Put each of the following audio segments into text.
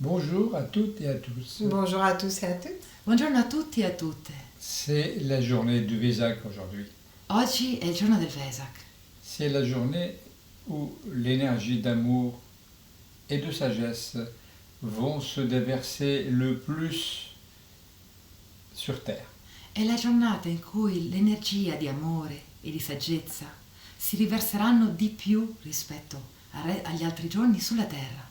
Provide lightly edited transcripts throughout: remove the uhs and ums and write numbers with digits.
Bonjour à toutes et à tous. Bonjour à tous et à toutes. Buongiorno a tutti e a tutte. C'est la journée du Vesak aujourd'hui. Oggi è il giorno del Vesak. C'est la journée où l'énergie d'amour et de sagesse vont se déverser le plus sur Terre. È la giornata in cui l'energia di amore e di saggezza si riverseranno di più rispetto agli altri giorni sulla Terra.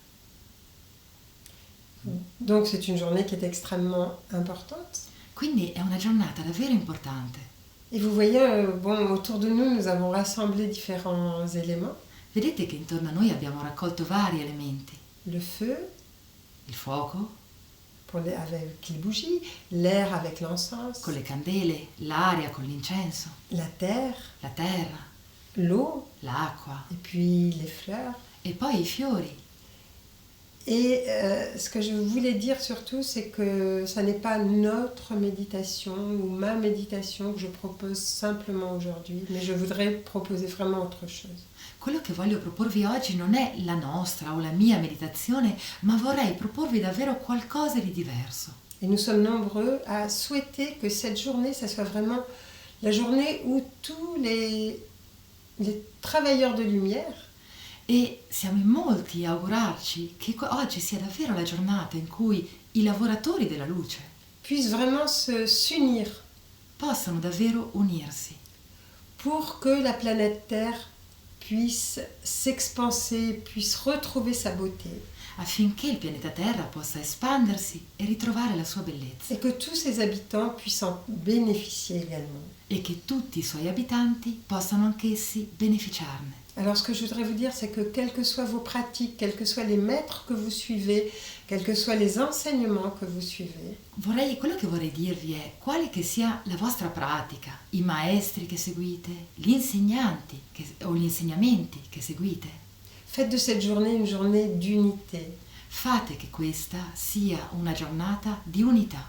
Donc c'est une journée qui est extrêmement importante. Quindi è una giornata davvero importante. Et vous voyez, autour de nous, nous avons rassemblé différents éléments. Vedete che intorno a noi abbiamo raccolto vari elementi. Le feu, Il fuoco, avec les bougies, l'air avec l'encens, con le candele, l'aria con l'incenso, la terre, la terra, l'eau, l'acqua et puis les fleurs. e poi i fiori. Et ce que je voulais dire surtout, c'est que ça n'est pas notre méditation ou ma méditation que je propose simplement aujourd'hui, mais je voudrais proposer vraiment autre chose. Quello che voglio proporvi oggi non è la nostra o la mia meditazione, ma vorrei proporvi davvero qualcosa di diverso. Et nous sommes nombreux à souhaiter que cette journée, ça soit vraiment la journée où tous les travailleurs de lumière E siamo in molti a augurarci che oggi sia davvero la giornata in cui i lavoratori della luce puissent vraiment s'unir possano davvero unirsi pour que la planète Terre puisse s'expanser, puisse retrouver sa beauté. affinché il pianeta Terra possa espandersi e ritrovare la sua bellezza Et que tous ses habitants puissent en bénéficier également. e che tutti i suoi abitanti possano anch'essi beneficiarne. Alors ce que je voudrais vous dire, c'est que quelles que soient vos pratiques, quels que soient les maîtres que vous suivez, quels que soient les enseignements que vous suivez, Quello che vorrei dirvi è quale che sia la vostra pratica, i maestri che seguite, gli insegnanti o gli insegnamenti che seguite. faites de cette journée une journée d'unité Fate che questa sia una giornata di unità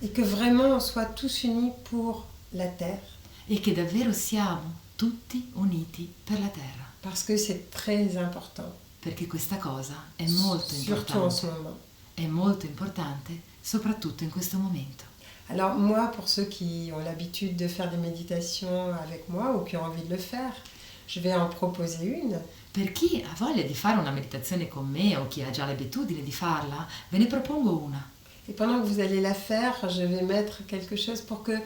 et que vraiment on soit tous unis pour la Terre, e che davvero siamo tutti uniti per la Terra, parce que c'est très important, perché questa cosa è molto surtout en ce importante. moment. È molto importante, soprattutto in questo momento. Alors moi, pour ceux qui ont l'habitude de faire des méditations avec moi ou qui ont envie de le faire, je vais en proposer une. Per chi ha voglia di fare una meditazione con me o chi ha già l'abitudine di farla, ve ne propongo una. Et pendant que vous allez la faire, je vais mettre quelque chose pour que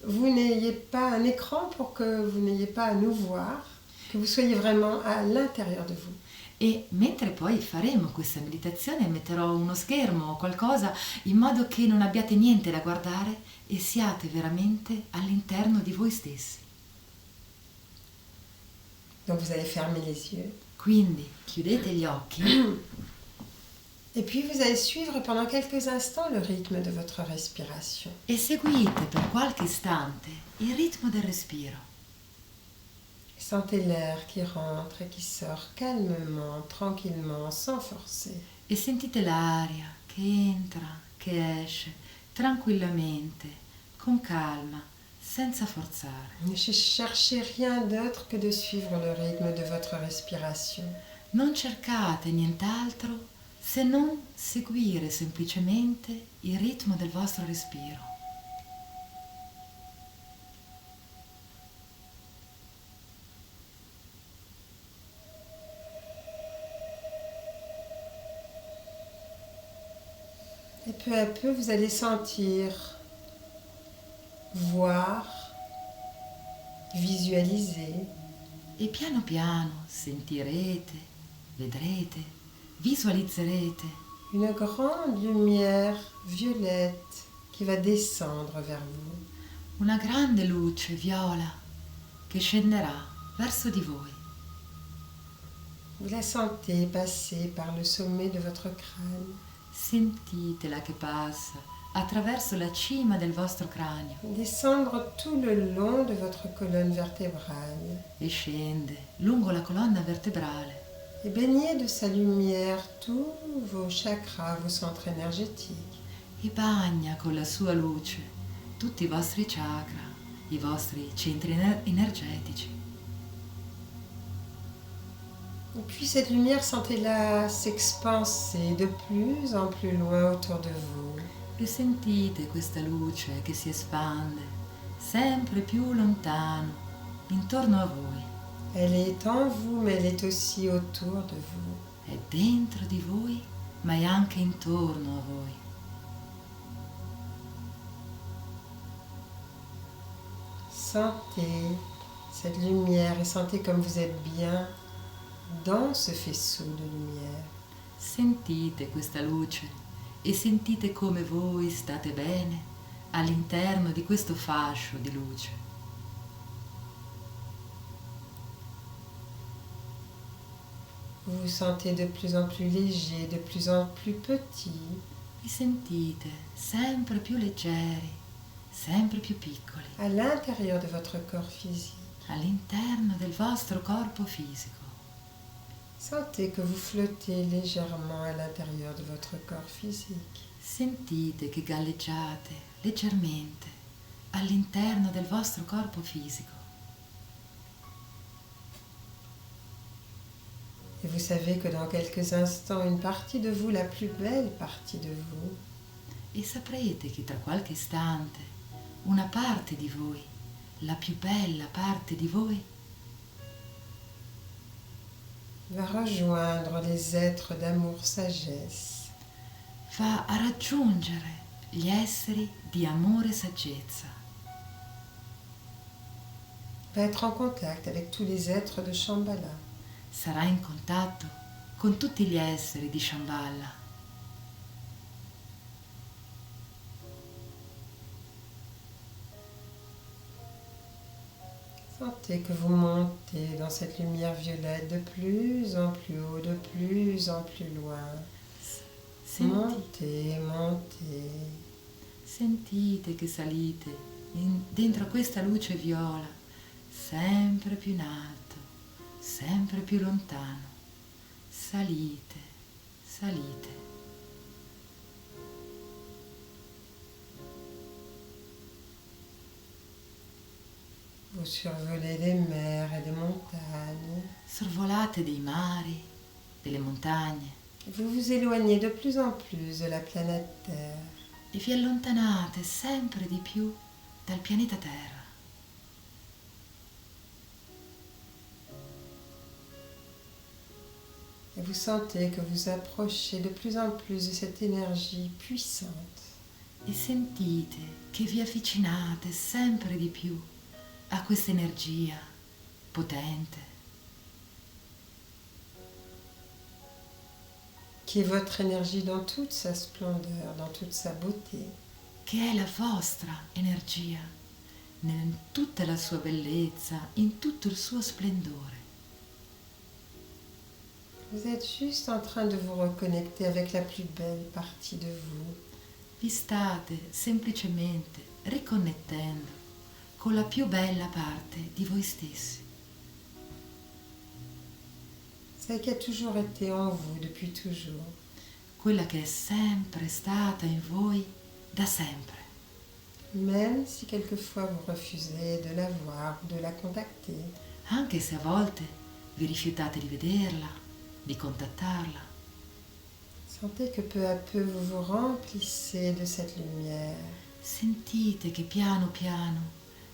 vous n'ayez pas un écran, pour que vous n'ayez pas à nous voir, que vous soyez vraiment à l'intérieur de vous. E mentre poi faremo questa meditazione metterò uno schermo o qualcosa in modo che non abbiate niente da guardare e siate veramente all'interno di voi stessi. Donc vous allez fermer les yeux. Quindi chiudete gli occhi Et puis vous allez suivre pendant quelques instants le rythme de votre respiration. e seguite per qualche istante il ritmo del respiro. Sentez l'air qui rentre et qui sort calmement, tranquillement, sans forcer. E sentite l'aria che entra, che esce tranquillamente, con calma, senza forzare. Ne cherchez rien d'autre que de suivre le rythme de votre respiration. Non cercate nient'altro se non seguire semplicemente il ritmo del vostro respiro. Et peu à peu, vous allez sentir, voir, visualiser E piano piano sentirete, vedrete, visualizzerete une grande lumière violette qui va descendre vers vous. una grande luce viola che scenderà verso di voi. Vous la sentez passer par le sommet de votre crâne, Sentitela che passa attraverso la cima del vostro cranio descendre tout le long de votre colonne vertébrale e scende lungo la colonna vertebrale et baigner de sa lumière tous vos chakras, vos centres énergétiques. e bagna con la sua luce tutti i vostri chakra, i vostri centri energetici. Et puis cette lumière, sentez-la s'expanser de plus en plus loin autour de vous. E sentite questa luce che si espande sempre più lontano, intorno a voi. Elle est en vous, mais elle est aussi autour de vous. È dentro di voi, ma è anche intorno a voi. Sentez cette lumière et sentez comme vous êtes bien dans ce faisceau de lumière. Sentite questa luce e sentite come voi state bene all'interno di questo fascio di luce. Vous vous sentez de plus en plus léger, de plus en plus petit. Vi sentite sempre più leggeri, sempre più piccoli, À l'intérieur de votre corps physique. all'interno del vostro corpo fisico. Sentez que vous flottez légèrement à l'intérieur de votre corps physique. Sentite che galleggiate leggermente all'interno del vostro corpo fisico. Et vous savez que dans quelques instants, une partie de vous, la plus belle partie de vous, E saprete che tra qualche istante una parte di voi, la più bella parte di voi, va rejoindre les êtres d'amour sagesse. va a raggiungere gli esseri di amore e saggezza. Va être en contact avec tous les êtres de Shambhala. Sarà in contatto con tutti gli esseri di Shambhala. Sentez que vous montez dans cette lumière violette de plus en plus haut, de plus en plus loin. Montez, montez. Sentite che salite dentro questa luce viola, sempre più in alto, sempre più lontano. Salite, salite. Vous survolez des mers et des montagnes. Sorvolate dei mari, delle montagne Vous vous éloignez de plus en plus de la planète Terre. e vi allontanate sempre di più dal pianeta Terra. Et vous sentez que vous approchez de plus en plus de cette énergie puissante. E sentite che vi avvicinate sempre di più a questa energia potente, Qui est votre énergie dans toute sa splendeur, dans toute sa beauté. che è la vostra energia, in tutta la sua bellezza, in tutto il suo splendore. Vous êtes juste en train de vous reconnecter avec la plus belle partie de vous. Vi state semplicemente riconnettendo con la più bella parte di voi stessi, Celle qui a toujours été en vous depuis toujours. quella che è sempre stata in voi da sempre, Même si quelquefois vous refusez de la voir, de la contacter. anche se a volte vi rifiutate di vederla, di contattarla. Sentez que peu à peu vous vous remplissez de cette lumière. Sentite che piano piano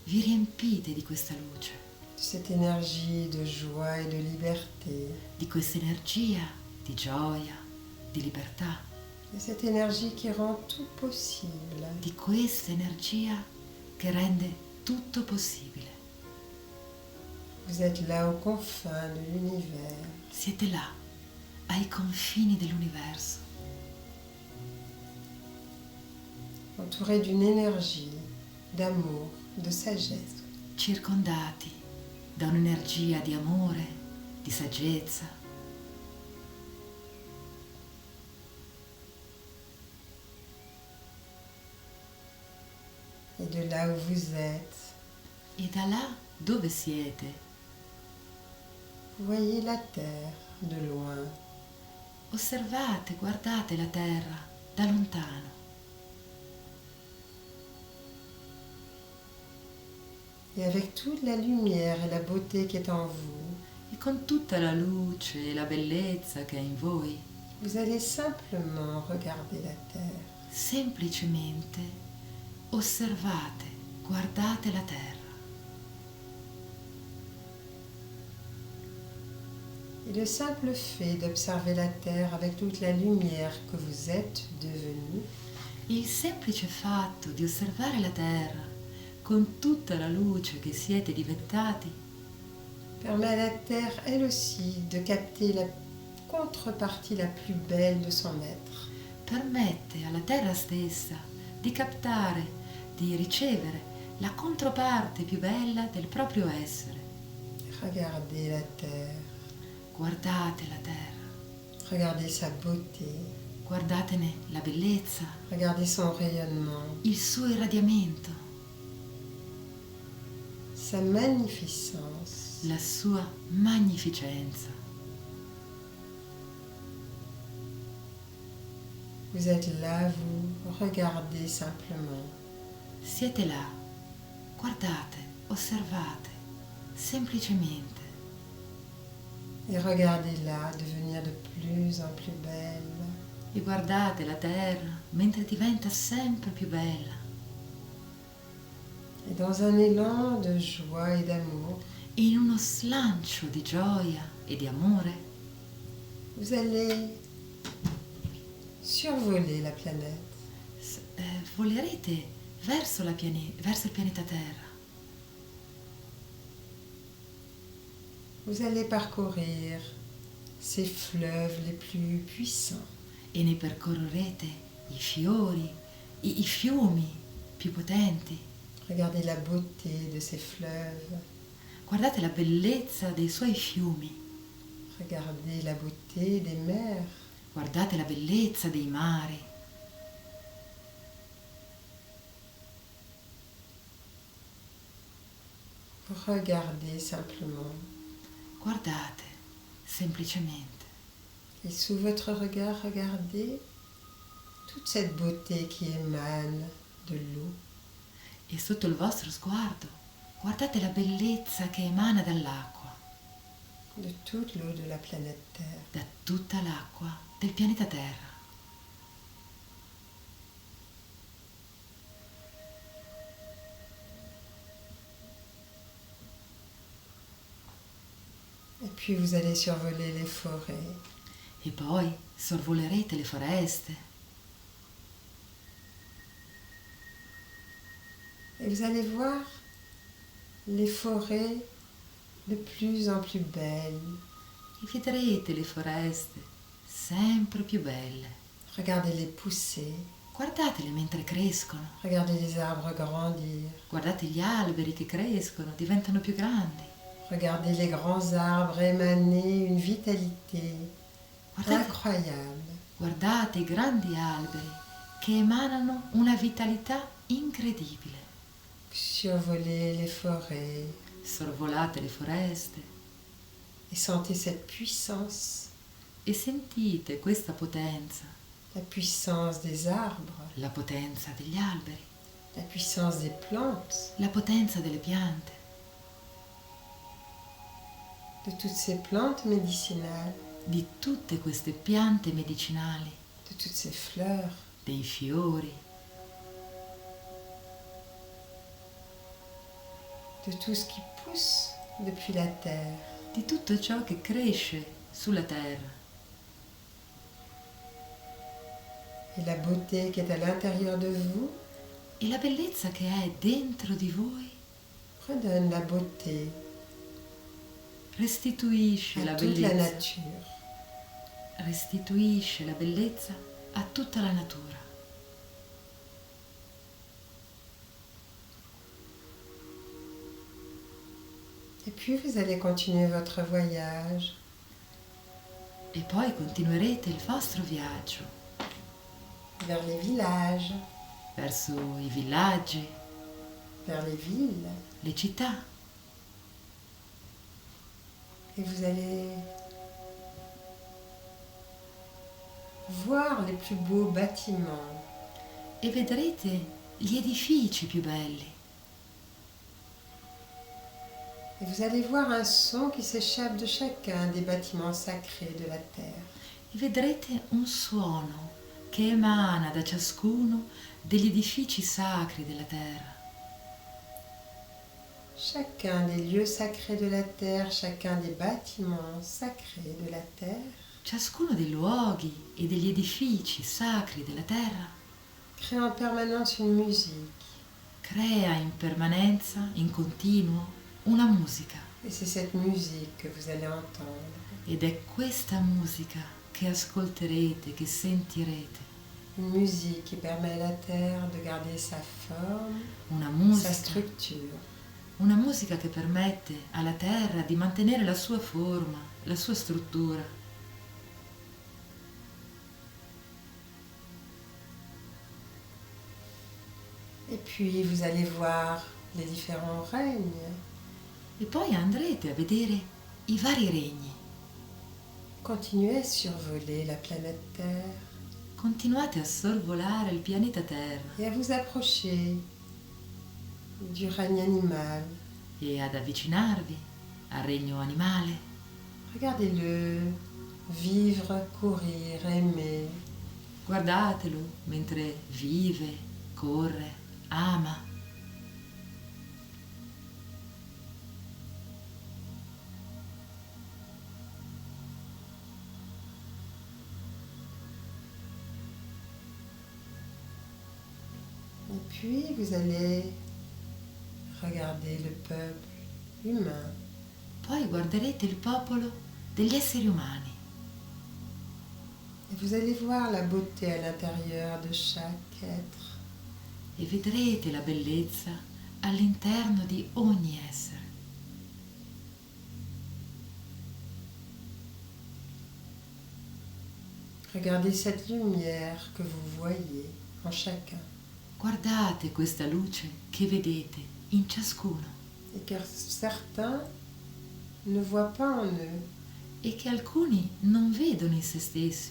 vi riempite di questa luce, De cette énergie de joie et de liberté. di questa energia di gioia, di libertà, De cette énergie qui rend tout possible. di questa energia che rende tutto possibile. Vous êtes là aux confins de l'univers. Siete là, ai confini dell'universo, Entouré d'une énergie d'amour, de sagesse. circondati da un'energia di amore, di saggezza. Et de là où vous êtes, E da là dove siete, vous voyez la terre de loin. osservate, guardate la terra da lontano. Et avec toute la lumière et la beauté qui est en vous, e con tutta la luce e la bellezza che è in voi, vous allez simplement regarder la terre. semplicemente osservate, guardate la terra. Et le simple fait d'observer la terre avec toute la lumière que vous êtes devenu, Il semplice fatto di osservare la terra con tutta la luce che siete diventati permet à la terre, elle aussi, de capter la contrepartie la plus belle de son être. permette alla terra stessa di captare, di ricevere la controparte più bella del proprio essere. Regardez la terre, Guardate la terra, regardez sa beauté, guardatene la bellezza, regardez son rayonnement, il suo irradiamento, sa magnificence. la sua magnificenza. Vous êtes là, vous regardez simplement. Siete là, guardate, osservate, semplicemente. Et regardez-la devenir de plus en plus belle. E guardate la terra mentre diventa sempre più bella. Et dans un élan de joie et d'amour, E in uno slancio di gioia e di amore, vous allez survoler la planète. volerete verso il pianeta Terra. Vous allez parcourir ces fleuves les plus puissants. E ne percorrerete i fiori, i fiumi più potenti. Regardez la beauté de ces fleuves. Guardate la bellezza dei suoi fiumi. Regardez la beauté des mers. Guardate la bellezza dei mari. Regardez simplement. Guardate semplicemente. Et sous votre regard, regardez toute cette beauté qui émane de l'eau. E sotto il vostro sguardo, guardate la bellezza che emana dall'acqua, De toute l'eau de la planète Terre. da tutta l'acqua del pianeta Terra. Et puis vous allez survoler les forêts. E poi sorvolerete le foreste. Et vous allez voir les forêts de plus en plus belles. E vedrete le foreste sempre più belle. Regardez-les pousser. Guardatele mentre crescono. Regardez les arbres grandir. Guardate gli alberi che crescono, diventano più grandi. Regardez les grands arbres émaner une vitalité Guardate, incroyable. guardate i grandi alberi che emanano una vitalità incredibile. Survolez les forêts Sorvolate le foreste et sentez cette puissance, e sentite questa potenza, la puissance des arbres, la potenza degli alberi, la puissance des plantes, la potenza delle piante, de toutes ces plantes médicinales, di tutte queste piante medicinali, de toutes ces fleurs. dei fiori, De tout ce qui pousse depuis la terre. di tutto ciò che cresce sulla terra. Et la beauté qui est à l'intérieur de vous E la bellezza che è dentro di voi redonne la beauté restituisce à la toute la bellezza, nature. restituisce la bellezza a tutta la natura. Et puis vous allez continuer votre voyage E poi continuerete il vostro viaggio vers les villages, verso i villaggi, vers les villes. le città, Et vous allez voir les plus beaux bâtiments, e vedrete gli edifici più belli Et vous allez voir un son qui s'échappe de chacun des bâtiments sacrés de la terre. E vedrete un suono che emana da ciascuno degli edifici sacri della terra. Chacun des lieux sacrés de la terre, chacun des bâtiments sacrés de la terre, Ciascuno dei luoghi e degli edifici sacri della terra crée en permanence une musique. crea in permanenza, in continuo, una musica. Et c'est cette musique que vous allez entendre. Ed è questa musica che ascolterete, che sentirete. Une musique qui permet à la terre de garder sa forme, Una sa musica, structure. una musica che permette alla terra di mantenere la sua forma, la sua struttura. Et puis vous allez voir les différents règnes. E poi andrete a vedere i vari regni. Continuez à survoler la planète Terre Continuate a sorvolare il pianeta Terra et à vous approcher du règne animal. e ad avvicinarvi al regno animale. Regardez-le vivre, courir, aimer. Guardatelo mentre vive, corre, ama. Et puis vous allez regarder le peuple humain. Poi guarderete il popolo degli esseri umani Et vous allez voir la beauté à l'intérieur de chaque être. e vedrete la bellezza all'interno di ogni essere. Regardez cette lumière que vous voyez en chacun. Guardate questa luce che vedete in ciascuno Et que certains ne voient pas en eux. e che alcuni non vedono in se stessi.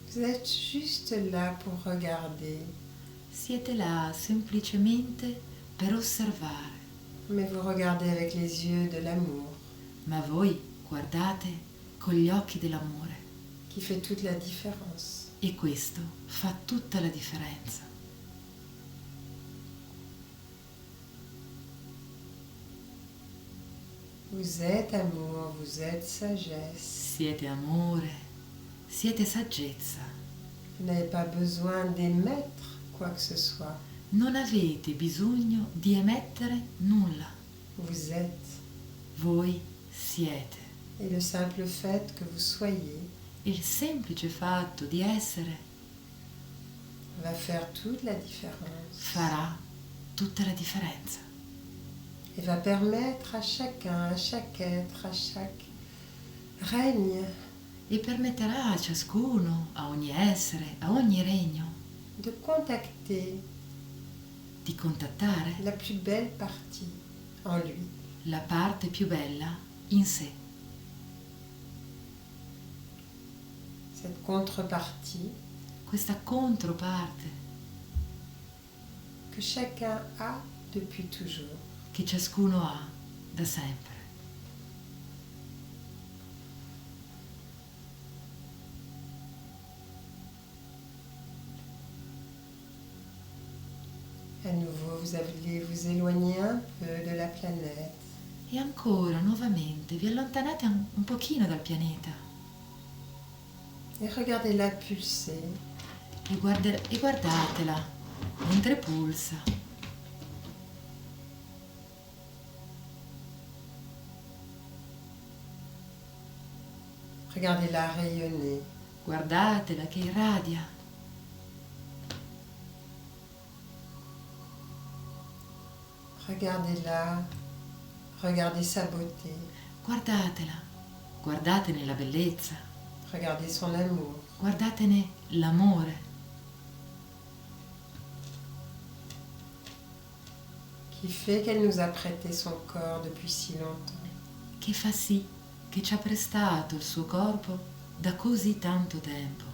Vous êtes juste là pour regarder, Siete là semplicemente per osservare, mais vous regardez avec les yeux de l'amour, ma voi guardate con gli occhi dell'amore qui fait toute la différence. e questo fa tutta la differenza. Vous êtes amour, vous êtes sagesse. Siete amore, siete saggezza. Vous n'avez pas besoin d'émettre quoi que ce soit. Non avete bisogno di emettere nulla. Vous êtes. Voi siete. Et le simple fait que vous soyez Il semplice fatto di essere va faire toute la différence. farà tutta la differenza Et va permettre à chacun, à chaque être, à chaque règne e permetterà a ciascuno, a ogni essere, a ogni regno de contacter di contattare la plus belle partie en lui. la parte più bella in sé. Cette contrepartie Questa controparte que chacun a depuis toujours. che ciascuno ha da sempre. À nouveau, vous allez vous éloigner un peu de la planète. E ancora, nuovamente, vi allontanate un pochino dal pianeta Et regardez-la pulser. e guardatela mentre pulsa. Regardez-la rayonner. Guardatela che irradia. Regardez-la. Regardez sa beauté. Guardatela. Guardatene la bellezza. Regardez son amour. Guardatene l'amore Qui fait qu'elle nous a prêté son corps depuis si longtemps. che fa sì che ci ha prestato il suo corpo da così tanto tempo.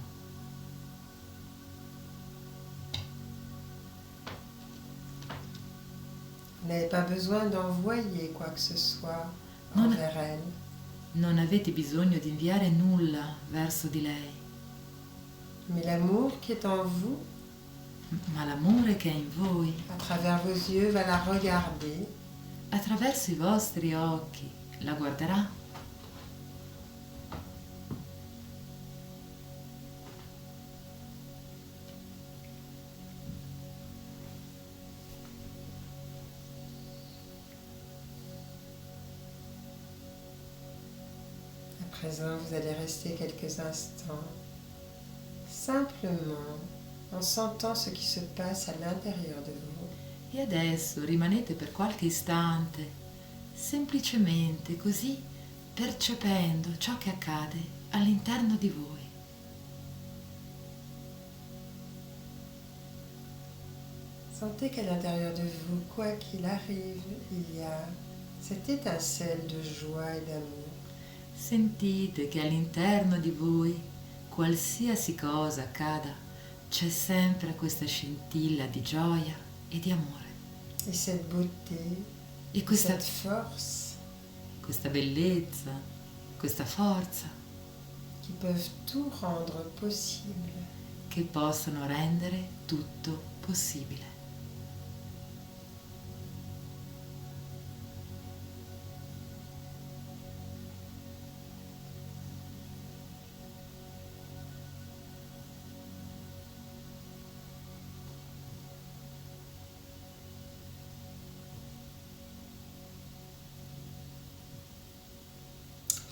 Vous n'avez pas besoin d'envoyer quoi que ce soit Non. envers elle. Non avete bisogno di inviare nulla verso di lei, Mais l'amour qui est en vous, ma l'amore che è in voi, à travers vos yeux, va la regarder attraverso i vostri occhi, la guarderà À présent, vous allez rester quelques instants, simplement en sentant ce qui se passe à l'intérieur de vous. e adesso rimanete per qualche istante, semplicemente così, percependo ciò che accade all'interno di voi. Sentez qu'à l'intérieur de vous, quoi qu'il arrive, il y a cette étincelle de joie et d'amour. Sentite che all'interno di voi, qualsiasi cosa accada, c'è sempre questa scintilla di gioia e di amore. Et cette beauté, E questa cette force bellezza, questa forza qui peuvent tout rendre possible. che possono rendere tutto possibile.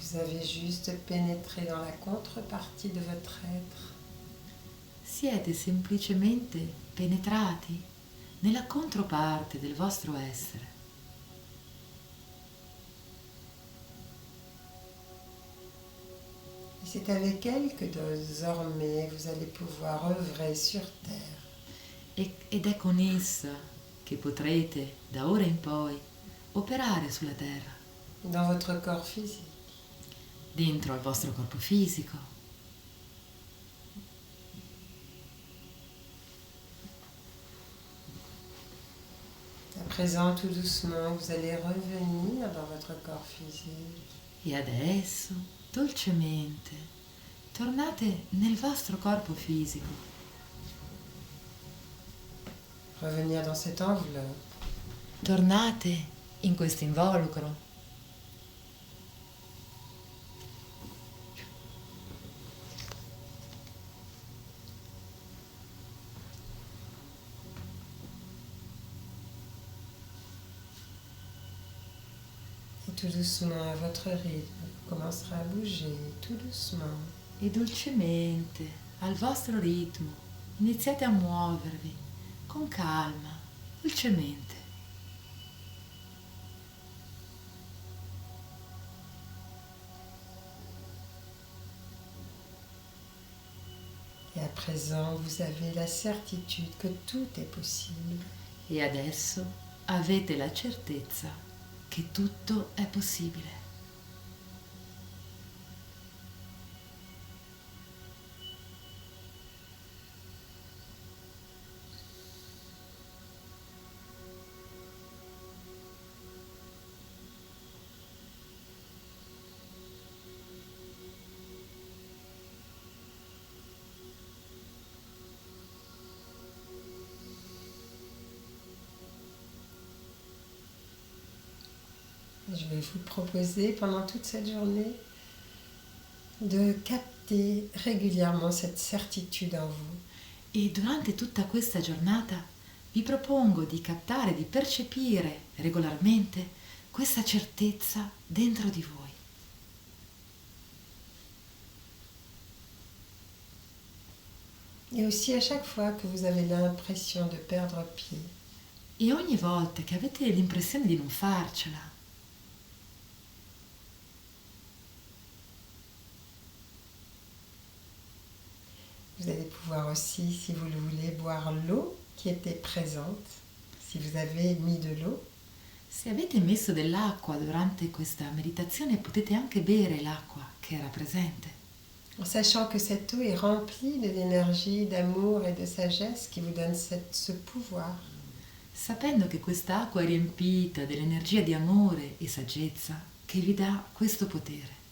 Vous avez juste pénétré dans la contrepartie de votre être. Siete semplicemente penetrati nella controparte del vostro essere. Et c'est avec elle que désormais vous allez pouvoir œuvrer sur terre. Ed è con essa che potrete da ora in poi operare sulla terra, Dans votre corps physique. dentro al vostro corpo fisico. À présent, tout doucement, vous allez revenir dans votre corps physique. E adesso, dolcemente, tornate nel vostro corpo fisico. Revenir dans cette enveloppe. Tornate in questo involucro. Et tout doucement, à votre rythme, vous commencerez à bouger, tout doucement. E dolcemente, al vostro ritmo, iniziate a muovervi con calma, dolcemente. Et à présent, vous avez la certitude que tout est possible. E adesso avete la certezza che tutto è possibile. Je vais vous proposer pendant toute cette journée de capter régulièrement cette certitude en vous. E durante tutta questa giornata vi propongo di captare, di percepire regolarmente questa certezza dentro di voi. Et aussi à chaque fois que vous avez l'impression de perdre pied, E ogni volta che avete l'impressione di non farcela, vous allez pouvoir aussi, si vous le voulez, boire l'eau qui était présente, si vous avez mis de l'eau. se avete messo dell'acqua durante questa meditazione potete anche bere l'acqua che era presente, En sachant que cette eau est remplie de l'énergie d'amour et de sagesse qui vous donne ce pouvoir. sapendo che quest'acqua è riempita dell'energia di amore e saggezza che vi dà questo potere,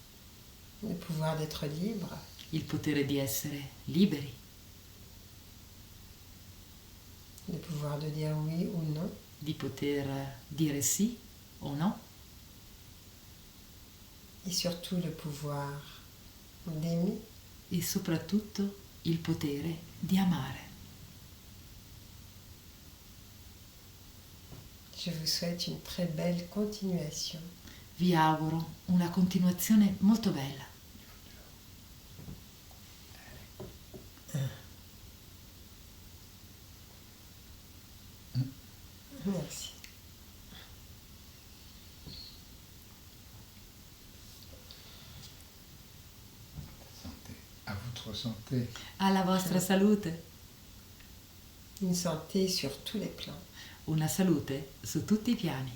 Le pouvoir d'être libre, il potere di essere liberi, le pouvoir de dire oui ou non, di poter dire sì o no, et surtout le pouvoir d'aimer. e soprattutto il potere di amare. Je vous souhaite une très belle continuation. Vi auguro una continuazione molto bella. Merci. Santé. À votre santé. Alla vostra salute, Une santé sur tous les plans. una salute su tutti i piani.